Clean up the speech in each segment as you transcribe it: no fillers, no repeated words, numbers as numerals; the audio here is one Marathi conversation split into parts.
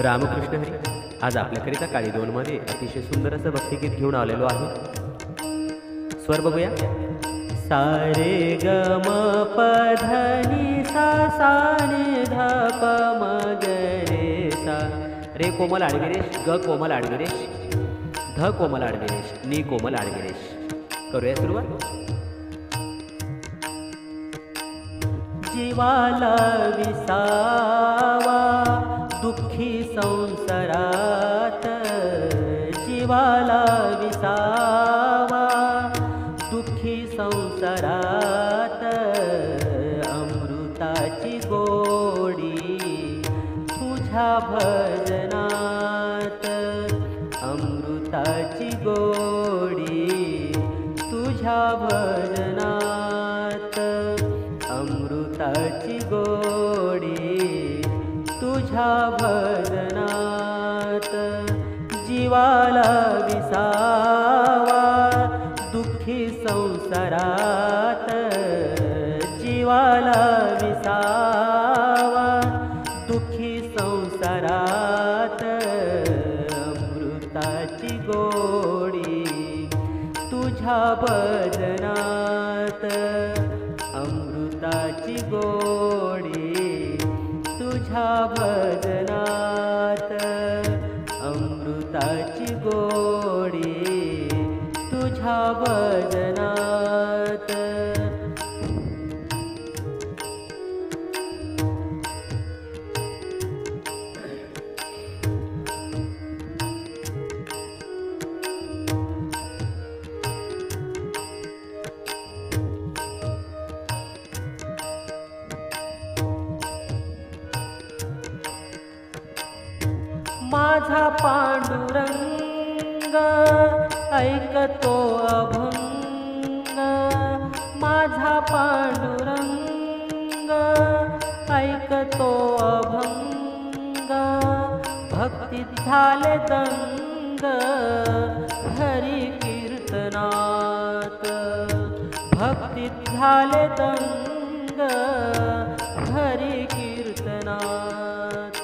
रामकृष्ण हरी. आज आपल्याकरिता काळी 2 मध्ये अतिशय सुंदर असं भक्तिगीत घेऊन आलेलो आहे. स्वर बघूया. सा रे ग म प ध नि सा सा नि ध प म ग रे सा. रे कोमल आडवी रेष, ग कोमल आडवी रेष, ध कोमल आडवी रेष, नि कोमल आडवी रेष. करूया सुरुवात. जीवाला विसावा दुःखी संसारात, जीवाला विसावा दुःखी संसारात. अमृताची गोडी तुझ्या भजनात, अमृताची गोडी तुझ्या भजनात, अमृताची गोडी तुझ्या भजनात. जीवाला विसावा दुःखी संसारात, जीवाला विसावा दुःखी संसारात. अमृताची गोडी तुझ्या भजनात, अमृताची गोडी तुझ्या भजनात, अमृताची गोडी तुझ्या भजनात. माझा पांडुरंग ऐकतो अभंग, माझा पांडुरंग ऐकतो अभंग. भक्तीत झाले दंग हरी कीर्तनात, भक्तीत झाले दंग हरी कीर्तनात.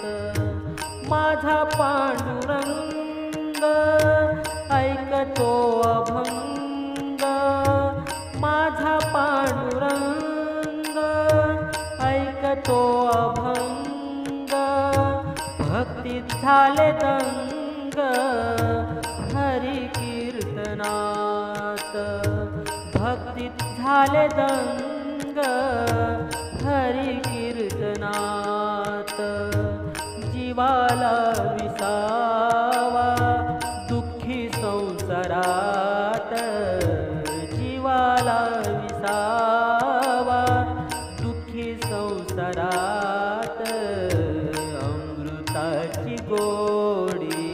माझा पांडुरंग ऐकतो अभंग, माझा पांडुरंग ऐकतो अभंग. भक्तीत झाले दंग हरी कीर्तनात, भक्तीत झाले दंग हरी कीर्तनात. जीवाला विसावा दुःखी संसारात, जीवाला विसावा दुःखी संसारात. अमृताची गोडी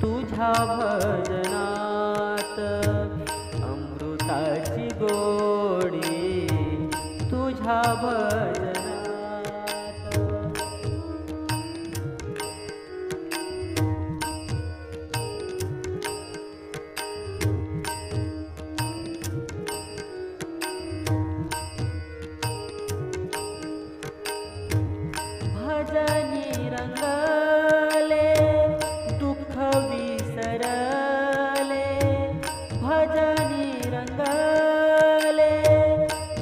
तुझ्या भजनात, अमृताची गोडी तुझ्या भजनात. भजनी रंगले दुःख विसरले, भजनी रंगले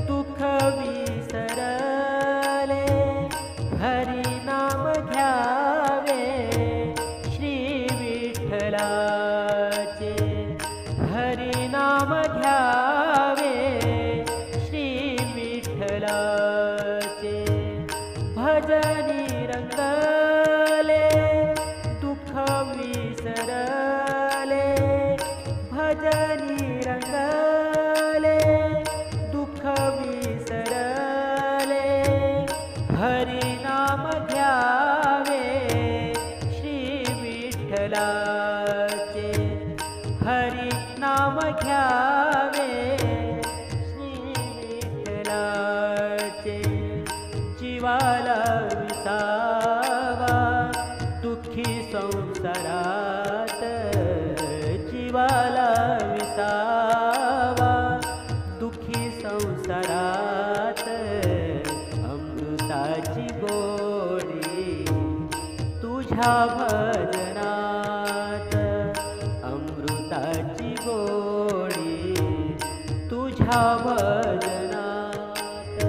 दुःख विसरले. हरी नाम घ्यावे श्री विठ्ठलाचे, हरी नाम घ्यावे श्री विठ्ठलाचे. भजनी रंगले दुःख विसरले, भजनी रंगले दुःख विसरले. हरी नाम घ्यावे श्री विठ्ठलाचे, हरी नाम घ्यावे श्री विठ्ठलाचे. जीवाला विसावा दुःखी संसारात, जीवाला विसावा दुःखी संसारात. अमृताची गोडी तुझ्या भजनात अमृताची गोडी तुझ्या भजनात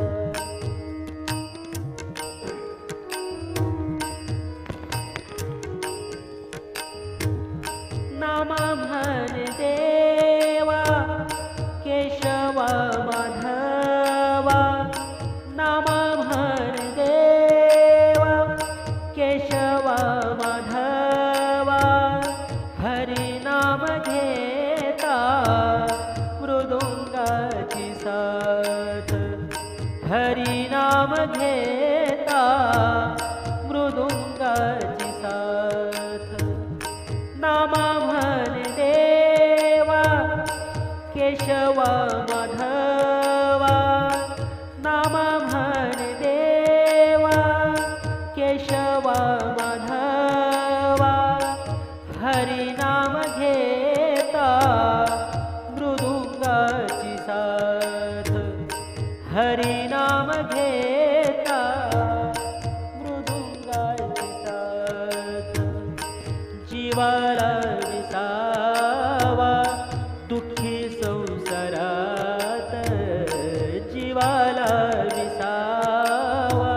नाम म्हण देवा केशवा माधवा नाम म्हण देवा केशवा माधवा हरी नाम घेता मृदुंगाची साथ हरी नाम घेता मृदुंगाची साथ नाम म्हण देवा केशवा माधवा नाम म्हण देवा केशवा माधवा हरी नाम घेता मृदुंगाची साथ हरी नाम घेता मृदुंगाची साथ जीवाला विसावा दुःखी संसारात जीवाला विसावा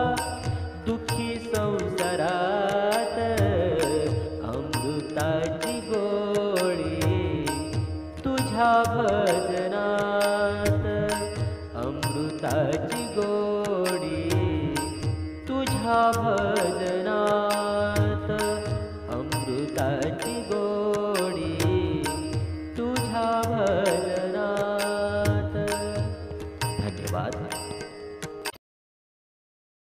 दुःखी संसारात अमृताची गोडी तुझ्या भजनात अमृताची गोडी तुझ्या भजनात